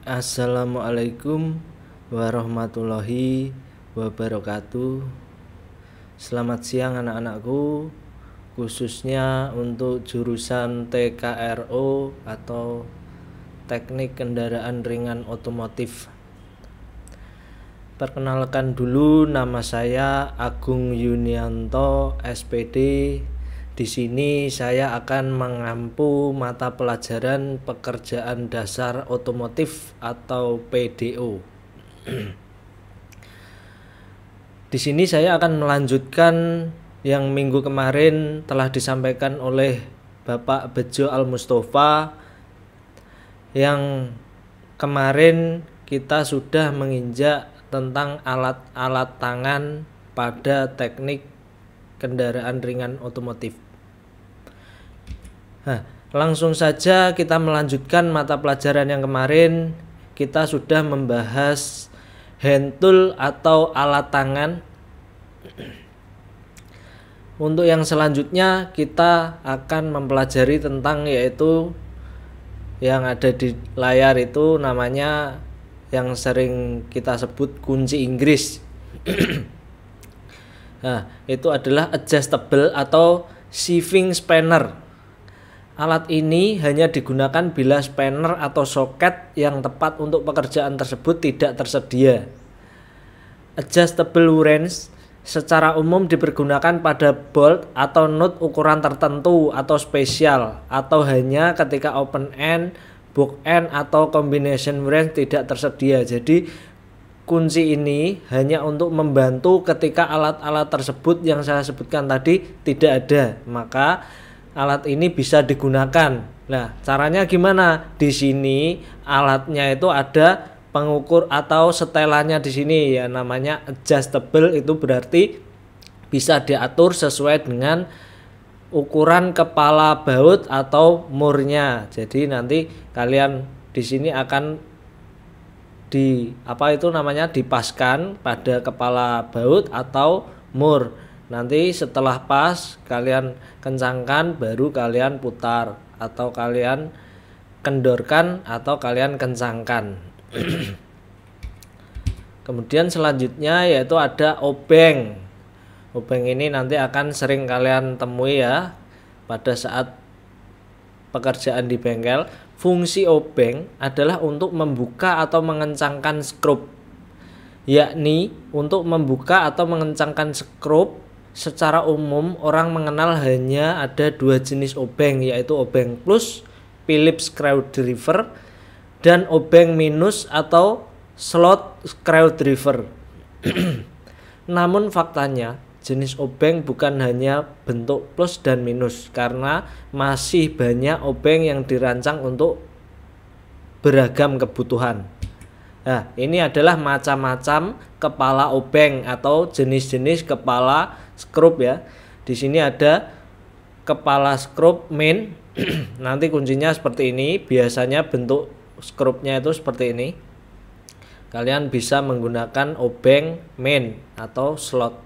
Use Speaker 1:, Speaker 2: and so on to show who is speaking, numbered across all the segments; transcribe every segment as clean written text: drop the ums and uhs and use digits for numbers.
Speaker 1: Assalamualaikum warahmatullahi wabarakatuh. Selamat siang anak-anakku, khususnya untuk jurusan TKRO atau Teknik Kendaraan Ringan Otomotif. Perkenalkan dulu, nama saya Agung Yunianto, SPD. Di sini saya akan mengampu mata pelajaran pekerjaan dasar otomotif atau PDO. Di sini saya akan melanjutkan yang minggu kemarin telah disampaikan oleh Bapak Bejo Al-Mustafa. Yang kemarin kita sudah menginjak tentang alat-alat tangan pada teknik kendaraan ringan otomotif. Langsung saja kita melanjutkan mata pelajaran yang kemarin. Kita sudah membahas hand tool atau alat tangan. Untuk yang selanjutnya kita akan mempelajari tentang yaitu yang ada di layar itu namanya yang sering kita sebut kunci Inggris. Itu adalah adjustable atau sheathing spanner. Alat ini hanya digunakan bila spanner atau soket yang tepat untuk pekerjaan tersebut tidak tersedia. Adjustable wrench secara umum dipergunakan pada bolt atau nut ukuran tertentu atau spesial, atau hanya ketika open end, book end, atau combination wrench tidak tersedia. Jadi kunci ini hanya untuk membantu ketika alat-alat tersebut yang saya sebutkan tadi tidak ada, maka alat ini bisa digunakan. Nah, caranya gimana? Di sini alatnya itu ada pengukur atau setelannya di sini ya, namanya adjustable. Itu berarti bisa diatur sesuai dengan ukuran kepala baut atau murnya. Jadi nanti kalian di sini akan dipaskan pada kepala baut atau mur. Nanti setelah pas kalian kencangkan, baru kalian putar, atau kalian kendorkan, atau kalian kencangkan. Kemudian selanjutnya yaitu ada obeng. Obeng ini nanti akan sering kalian temui ya pada saat pekerjaan di bengkel. Fungsi obeng adalah untuk membuka atau mengencangkan skrup, yakni untuk membuka atau mengencangkan skrup. Secara umum orang mengenal hanya ada dua jenis obeng, yaitu obeng plus Phillips screwdriver dan obeng minus atau slot screwdriver. Namun faktanya jenis obeng bukan hanya bentuk plus dan minus, karena masih banyak obeng yang dirancang untuk beragam kebutuhan. Nah, ini adalah macam-macam kepala obeng atau jenis-jenis kepala skrup ya. Di sini ada kepala skrup main. Nanti kuncinya seperti ini. Biasanya bentuk skrupnya itu seperti ini. Kalian bisa menggunakan obeng main atau slot.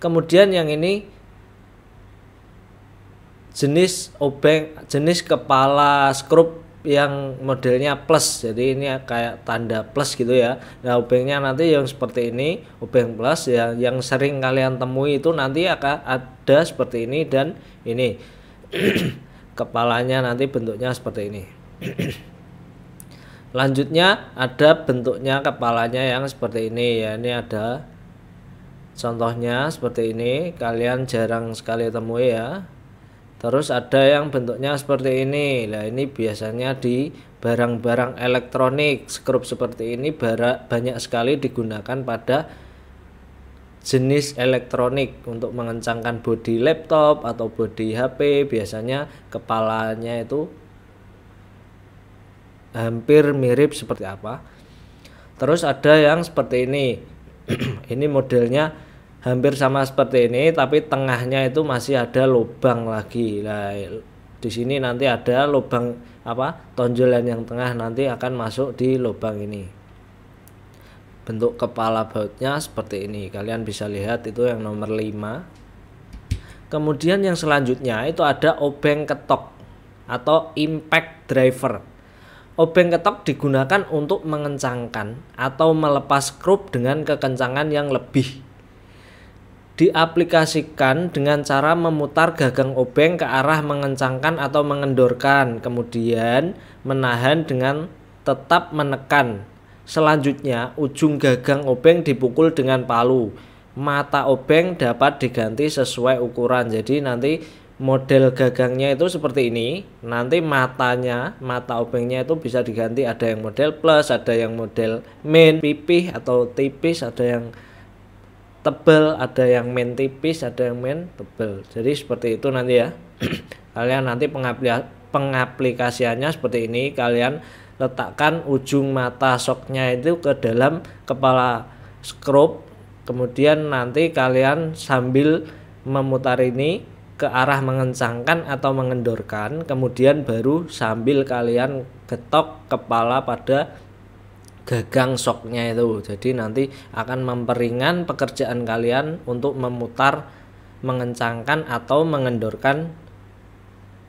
Speaker 1: Kemudian yang ini jenis kepala skrup yang modelnya plus, jadi ini kayak tanda plus gitu ya. Nah, obengnya nanti yang seperti ini, obeng plus ya, yang sering kalian temui itu nanti akan ada seperti ini dan ini. Kepalanya nanti bentuknya seperti ini. Lanjutnya ada bentuknya kepalanya yang seperti ini ya. Ini ada contohnya seperti ini, kalian jarang sekali temui ya. Terus ada yang bentuknya seperti ini. Nah, ini biasanya di barang-barang elektronik. Skrup seperti ini banyak sekali digunakan pada jenis elektronik untuk mengencangkan bodi laptop atau bodi HP. Biasanya kepalanya itu hampir mirip seperti apa. Terus ada yang seperti ini. Ini modelnya hampir sama seperti ini, tapi tengahnya itu masih ada lubang lagi. Nah, di sini nanti ada lubang tonjolan yang tengah nanti akan masuk di lubang ini. Bentuk kepala bautnya seperti ini. Kalian bisa lihat itu yang nomor 5. Kemudian yang selanjutnya itu ada obeng ketok atau impact driver. Obeng ketok digunakan untuk mengencangkan atau melepas skrup dengan kekencangan yang lebih. Diaplikasikan dengan cara memutar gagang obeng ke arah mengencangkan atau mengendorkan, kemudian menahan dengan tetap menekan. Selanjutnya, ujung gagang obeng dipukul dengan palu. Mata obeng dapat diganti sesuai ukuran. Jadi nanti model gagangnya itu seperti ini. Nanti mata obengnya itu bisa diganti, ada yang model plus, ada yang model min, pipih atau tipis, ada yang tebal, ada yang min tipis, ada yang min tebal. Jadi seperti itu nanti ya. Kalian nanti pengaplikasiannya seperti ini. Kalian letakkan ujung mata shocknya itu ke dalam kepala skrup. Kemudian nanti kalian sambil memutar ini ke arah mengencangkan atau mengendorkan, kemudian baru sambil kalian getok kepala pada gagang shocknya itu. Jadi nanti akan memperingan pekerjaan kalian untuk memutar, mengencangkan atau mengendorkan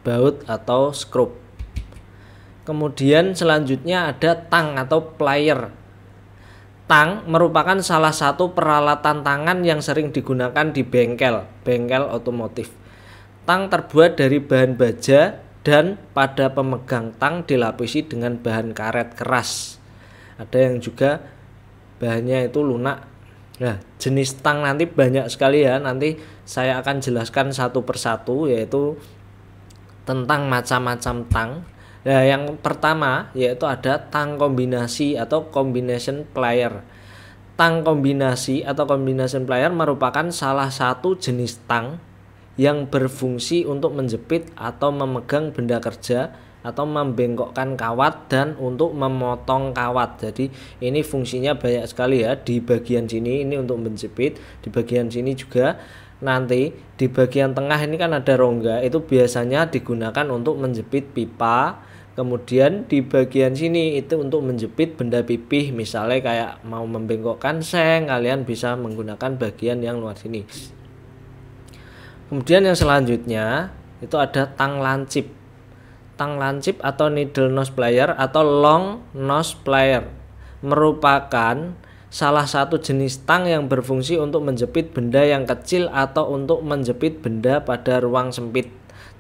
Speaker 1: baut atau skrup. Kemudian selanjutnya ada tang atau plier. Tang merupakan salah satu peralatan tangan yang sering digunakan di bengkel otomotif. Tang terbuat dari bahan baja dan pada pemegang tang dilapisi dengan bahan karet keras. Ada yang juga bahannya itu lunak. Nah, jenis tang nanti banyak sekali ya. Nanti saya akan jelaskan satu persatu, yaitu tentang macam-macam tang. Nah, yang pertama yaitu ada tang kombinasi atau combination plier. Tang kombinasi atau combination plier merupakan salah satu jenis tang yang berfungsi untuk menjepit atau memegang benda kerja atau membengkokkan kawat dan untuk memotong kawat. Jadi ini fungsinya banyak sekali ya. Di bagian sini ini untuk menjepit, di bagian sini juga. Nanti di bagian tengah ini kan ada rongga, itu biasanya digunakan untuk menjepit pipa. Kemudian di bagian sini itu untuk menjepit benda pipih, misalnya kayak mau membengkokkan seng, kalian bisa menggunakan bagian yang luar sini. Kemudian yang selanjutnya itu ada tang lancip. Tang lancip atau needle nose plier atau long nose plier merupakan salah satu jenis tang yang berfungsi untuk menjepit benda yang kecil atau untuk menjepit benda pada ruang sempit.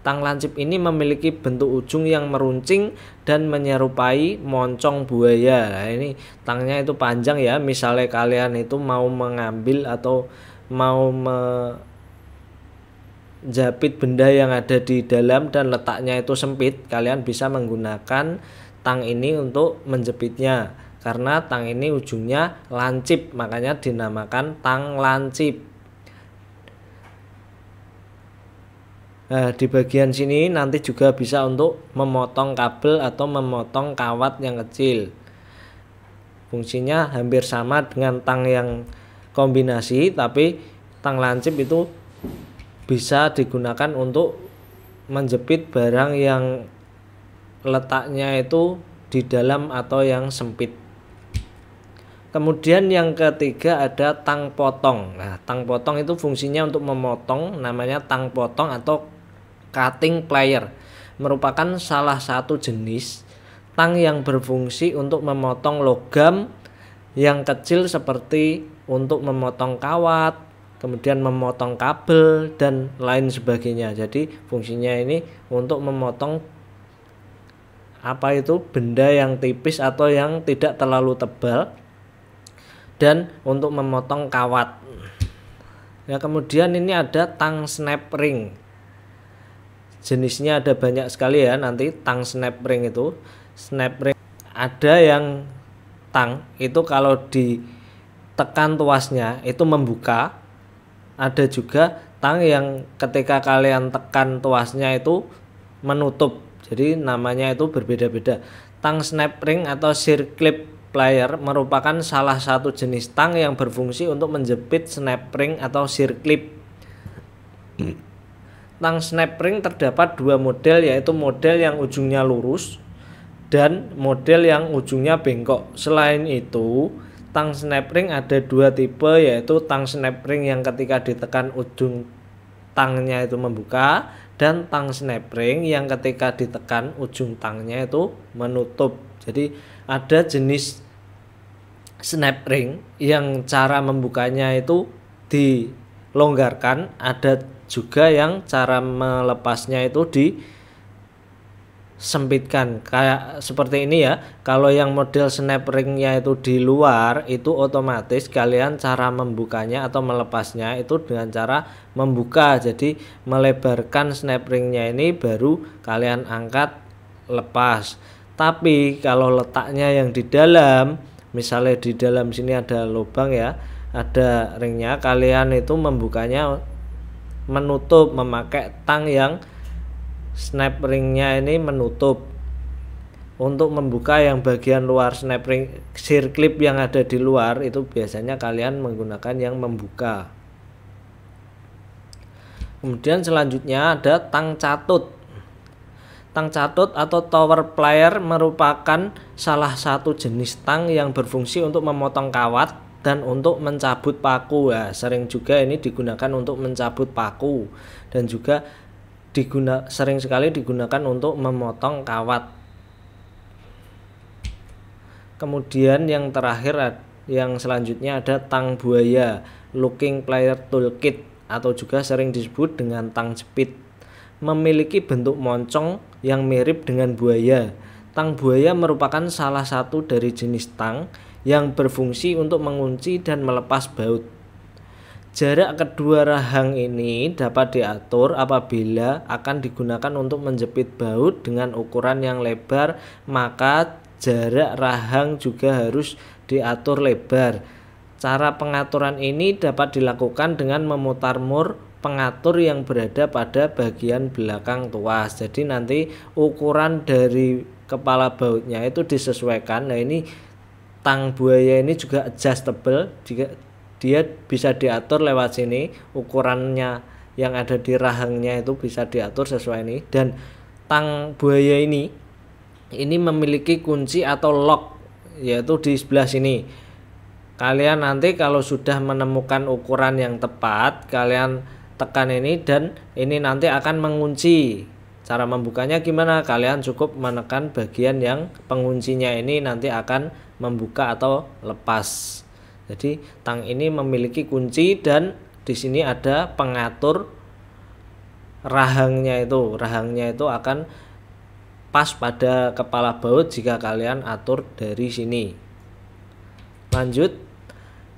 Speaker 1: Tang lancip ini memiliki bentuk ujung yang meruncing dan menyerupai moncong buaya. Nah, ini tangnya itu panjang ya. Misalnya kalian itu mau mengambil atau mau menjepit benda yang ada di dalam dan letaknya itu sempit, kalian bisa menggunakan tang ini untuk menjepitnya. Karena tang ini ujungnya lancip, makanya dinamakan tang lancip. Nah, di bagian sini nanti juga bisa untuk memotong kabel atau memotong kawat yang kecil. Fungsinya hampir sama dengan tang yang kombinasi, tapi tang lancip itu bisa digunakan untuk menjepit barang yang letaknya itu di dalam atau yang sempit. Kemudian yang ketiga ada tang potong. Nah, tang potong itu fungsinya untuk memotong, namanya tang potong atau cutting plier. Merupakan salah satu jenis tang yang berfungsi untuk memotong logam yang kecil seperti untuk memotong kawat, kemudian memotong kabel dan lain sebagainya. Jadi fungsinya ini untuk memotong benda yang tipis atau yang tidak terlalu tebal dan untuk memotong kawat. Ya, kemudian ini ada tang snap ring. Jenisnya ada banyak sekali ya. Nanti tang snap ring itu, snap ring ada yang tang itu kalau ditekan tuasnya itu membuka. Ada juga tang yang ketika kalian tekan tuasnya itu menutup. Jadi namanya itu berbeda-beda. Tang snap ring atau circlip plier merupakan salah satu jenis tang yang berfungsi untuk menjepit snap ring atau circlip. Tang snap ring terdapat dua model, yaitu model yang ujungnya lurus dan model yang ujungnya bengkok. Selain itu, tang snap ring ada dua tipe, yaitu tang snap ring yang ketika ditekan ujung tangnya itu membuka, dan tang snap ring yang ketika ditekan ujung tangnya itu menutup. Jadi ada jenis snap ring yang cara membukanya itu dilonggarkan, ada juga yang cara melepasnya itu disempitkan. Kayak seperti ini ya. Kalau yang model snap ringnya itu di luar, itu otomatis kalian cara membukanya atau melepasnya itu dengan cara membuka. Jadi melebarkan snap ringnya ini baru kalian angkat lepas. Tapi kalau letaknya yang di dalam, misalnya di dalam sini ada lubang ya, ada ringnya, kalian itu membukanya menutup memakai tang yang snap ringnya ini menutup. Untuk membuka yang bagian luar snap ring circlip yang ada di luar itu biasanya kalian menggunakan yang membuka. Kemudian selanjutnya ada tang catut. Tang catut atau tower plier merupakan salah satu jenis tang yang berfungsi untuk memotong kawat dan untuk mencabut paku. Ya, sering juga ini digunakan untuk mencabut paku dan juga sering sekali digunakan untuk memotong kawat. Kemudian yang terakhir, yang selanjutnya ada tang buaya, looking plier toolkit, atau juga sering disebut dengan tang jepit. Memiliki bentuk moncong yang mirip dengan buaya. Tang buaya merupakan salah satu dari jenis tang yang berfungsi untuk mengunci dan melepas baut. Jarak kedua rahang ini dapat diatur apabila akan digunakan untuk menjepit baut dengan ukuran yang lebar, maka jarak rahang juga harus diatur lebar. Cara pengaturan ini dapat dilakukan dengan memutar mur pengatur yang berada pada bagian belakang tuas. Jadi nanti ukuran dari kepala bautnya itu disesuaikan. Nah, ini tang buaya ini juga adjustable, jika dia bisa diatur lewat sini, ukurannya yang ada di rahangnya itu bisa diatur sesuai ini. Dan tang buaya ini memiliki kunci atau lock, yaitu di sebelah sini. Kalian nanti kalau sudah menemukan ukuran yang tepat, kalian tekan ini dan ini nanti akan mengunci. Cara membukanya gimana? Kalian cukup menekan bagian yang penguncinya ini, nanti akan membuka atau lepas. Jadi tang ini memiliki kunci dan di sini ada pengatur rahangnya itu. Rahangnya itu akan pas pada kepala baut jika kalian atur dari sini. Lanjut,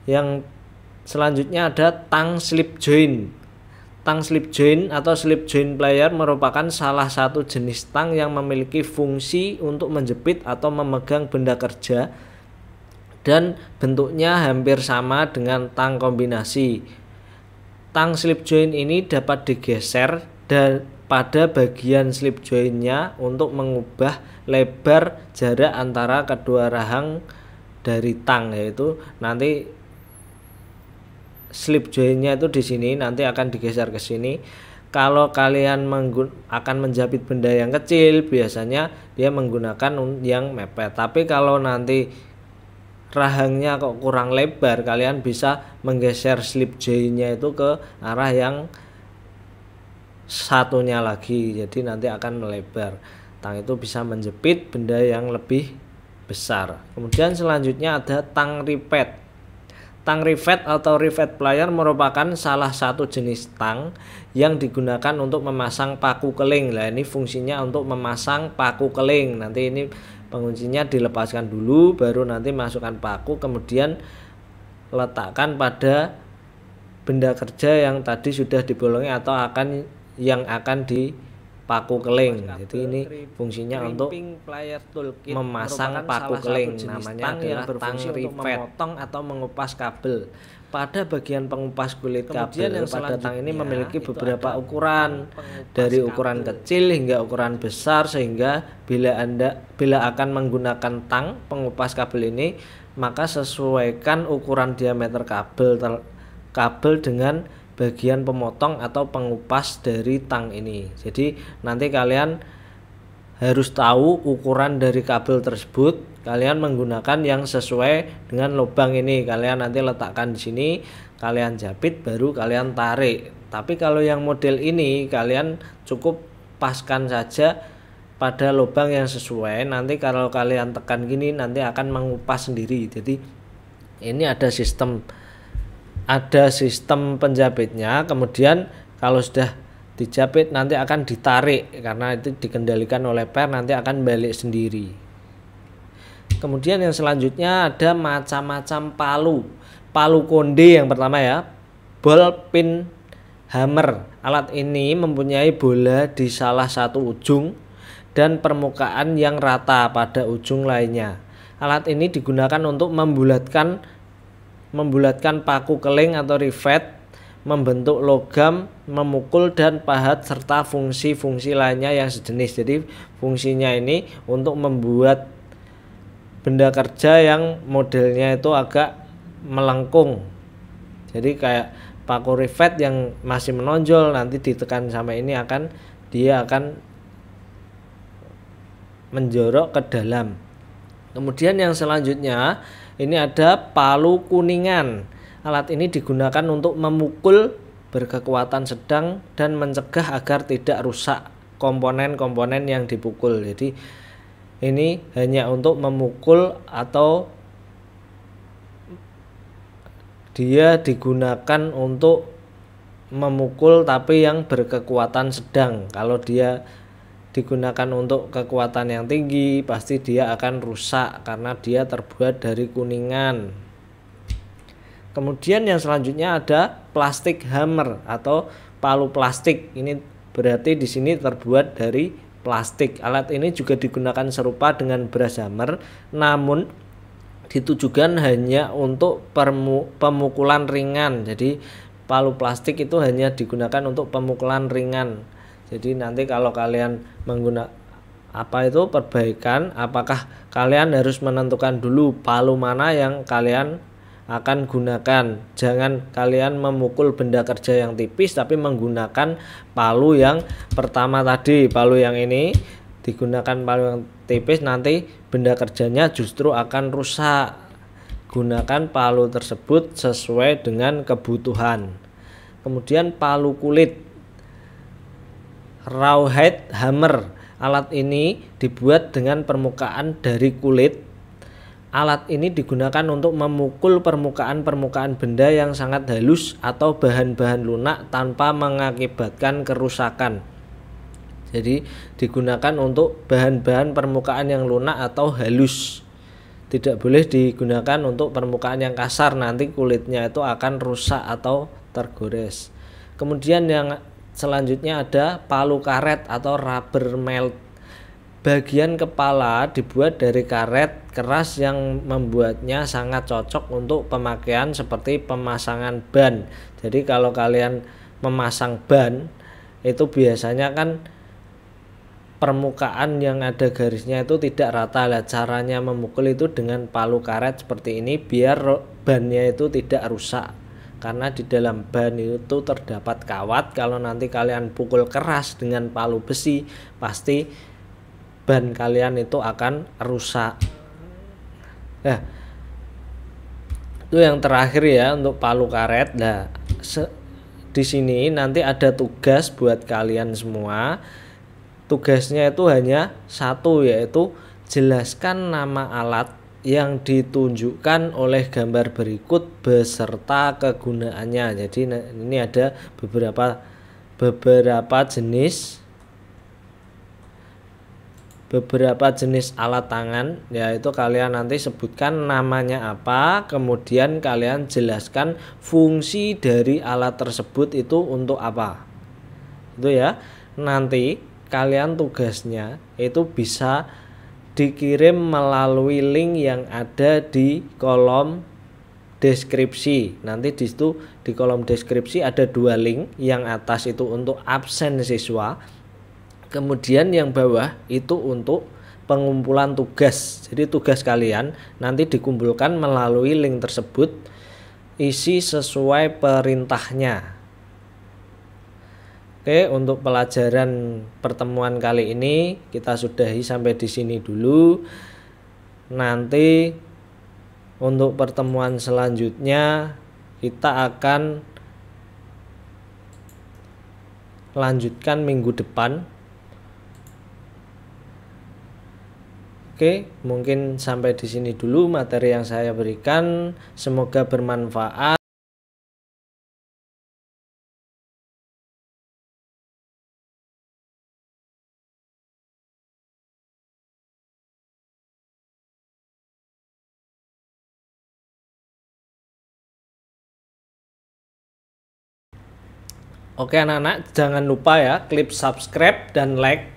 Speaker 1: yang selanjutnya ada tang slip joint. Tang slip joint atau slip joint plier merupakan salah satu jenis tang yang memiliki fungsi untuk menjepit atau memegang benda kerja dan bentuknya hampir sama dengan tang kombinasi. Tang slip joint ini dapat digeser dan pada bagian slip jointnya untuk mengubah lebar jarak antara kedua rahang dari tang, yaitu nanti slip jointnya itu di sini, nanti akan digeser ke sini. Kalau kalian akan menjepit benda yang kecil, biasanya dia menggunakan yang mepet. Tapi kalau nanti rahangnya kok kurang lebar, kalian bisa menggeser slip jointnya itu ke arah yang satunya lagi, jadi nanti akan melebar. Tang itu bisa menjepit benda yang lebih besar. Kemudian selanjutnya ada tang rivet. Tang rivet atau rivet plier merupakan salah satu jenis tang yang digunakan untuk memasang paku keling. Nah, ini fungsinya untuk memasang paku keling. Nanti ini penguncinya dilepaskan dulu, baru nanti masukkan paku, kemudian letakkan pada benda kerja yang tadi sudah dibolongi atau yang akan di paku keling. Jadi ini fungsinya untuk memasang paku keling. Namanya adalah tang rivet. Memotong atau mengupas kabel. Pada bagian pengupas kulit kabel yang pada tang ini memiliki beberapa ukuran, dari ukuran kecil hingga ukuran besar, sehingga bila akan menggunakan tang pengupas kabel ini, maka sesuaikan ukuran diameter kabel dengan bagian pemotong atau pengupas dari tang ini. Jadi nanti kalian harus tahu ukuran dari kabel tersebut. Kalian menggunakan yang sesuai dengan lubang ini. Kalian nanti letakkan di sini, kalian jepit, baru kalian tarik. Tapi kalau yang model ini kalian cukup paskan saja pada lubang yang sesuai. Nanti kalau kalian tekan gini nanti akan mengupas sendiri. Jadi ini ada sistem penjepitnya. Kemudian kalau sudah dijepit nanti akan ditarik karena itu dikendalikan oleh per, nanti akan balik sendiri. Kemudian yang selanjutnya ada macam-macam palu konde yang pertama ya, ball pin hammer. Alat ini mempunyai bola di salah satu ujung dan permukaan yang rata pada ujung lainnya. Alat ini digunakan untuk membulatkan paku keling atau rivet, membentuk logam, memukul dan pahat serta fungsi-fungsi lainnya yang sejenis. Jadi fungsinya ini untuk membuat benda kerja yang modelnya itu agak melengkung. Jadi kayak paku rivet yang masih menonjol, nanti ditekan sama ini dia akan menjorok ke dalam. Kemudian yang selanjutnya ini ada palu kuningan. Alat ini digunakan untuk memukul berkekuatan sedang dan mencegah agar tidak rusak komponen-komponen yang dipukul. Jadi ini hanya untuk memukul atau dia digunakan untuk memukul tapi yang berkekuatan sedang. Kalau dia digunakan untuk kekuatan yang tinggi pasti dia akan rusak karena dia terbuat dari kuningan. Kemudian yang selanjutnya ada plastik hammer atau palu plastik. Ini berarti di sini terbuat dari plastik. Alat ini juga digunakan serupa dengan brush hammer, namun ditujukan hanya untuk pemukulan ringan. Jadi palu plastik itu hanya digunakan untuk pemukulan ringan. Jadi nanti kalau kalian menggunakan perbaikan, apakah kalian harus menentukan dulu palu mana yang kalian akan gunakan. Jangan kalian memukul benda kerja yang tipis tapi menggunakan palu yang pertama tadi. Palu yang ini digunakan palu yang tipis, nanti benda kerjanya justru akan rusak. Gunakan palu tersebut sesuai dengan kebutuhan. Kemudian palu kulit, rawhide hammer. Alat ini dibuat dengan permukaan dari kulit. Alat ini digunakan untuk memukul permukaan benda yang sangat halus atau bahan-bahan lunak tanpa mengakibatkan kerusakan. Jadi digunakan untuk bahan-bahan permukaan yang lunak atau halus. Tidak boleh digunakan untuk permukaan yang kasar, nanti kulitnya itu akan rusak atau tergores. Kemudian yang selanjutnya ada palu karet atau rubber melt. Bagian kepala dibuat dari karet keras yang membuatnya sangat cocok untuk pemakaian seperti pemasangan ban. Jadi kalau kalian memasang ban itu biasanya kan permukaan yang ada garisnya itu tidak rata. Lah, caranya memukul itu dengan palu karet seperti ini biar bannya itu tidak rusak. Karena di dalam ban itu terdapat kawat. Kalau nanti kalian pukul keras dengan palu besi, pasti ban kalian itu akan rusak. Nah, itu yang terakhir ya untuk palu karet. Nah, di sini nanti ada tugas buat kalian semua. Tugasnya itu hanya satu, yaitu jelaskan nama alat yang ditunjukkan oleh gambar berikut beserta kegunaannya. Jadi ini ada beberapa jenis alat tangan, yaitu kalian nanti sebutkan namanya apa, kemudian kalian jelaskan fungsi dari alat tersebut itu untuk apa. Itu ya. Nanti kalian tugasnya itu bisa dikirim melalui link yang ada di kolom deskripsi. Nanti di situ di kolom deskripsi ada 2 link, yang atas itu untuk absen siswa. Kemudian yang bawah itu untuk pengumpulan tugas. Jadi tugas kalian nanti dikumpulkan melalui link tersebut, isi sesuai perintahnya. Oke, untuk pelajaran pertemuan kali ini kita sudahi sampai di sini dulu. Nanti untuk pertemuan selanjutnya kita akan lanjutkan minggu depan. Oke, mungkin sampai di sini dulu materi yang saya berikan. Semoga bermanfaat. Oke anak-anak, jangan lupa ya klik subscribe dan like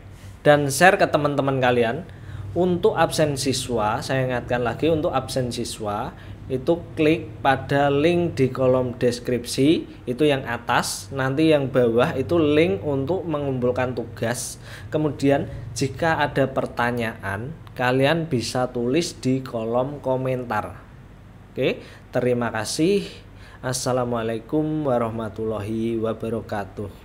Speaker 1: dan share ke teman-teman kalian. Untuk absen siswa, saya ingatkan lagi untuk absen siswa itu klik pada link di kolom deskripsi, itu yang atas. Nanti yang bawah itu link untuk mengumpulkan tugas. Kemudian jika ada pertanyaan, kalian bisa tulis di kolom komentar. Oke, terima kasih. Assalamualaikum warahmatullahi wabarakatuh.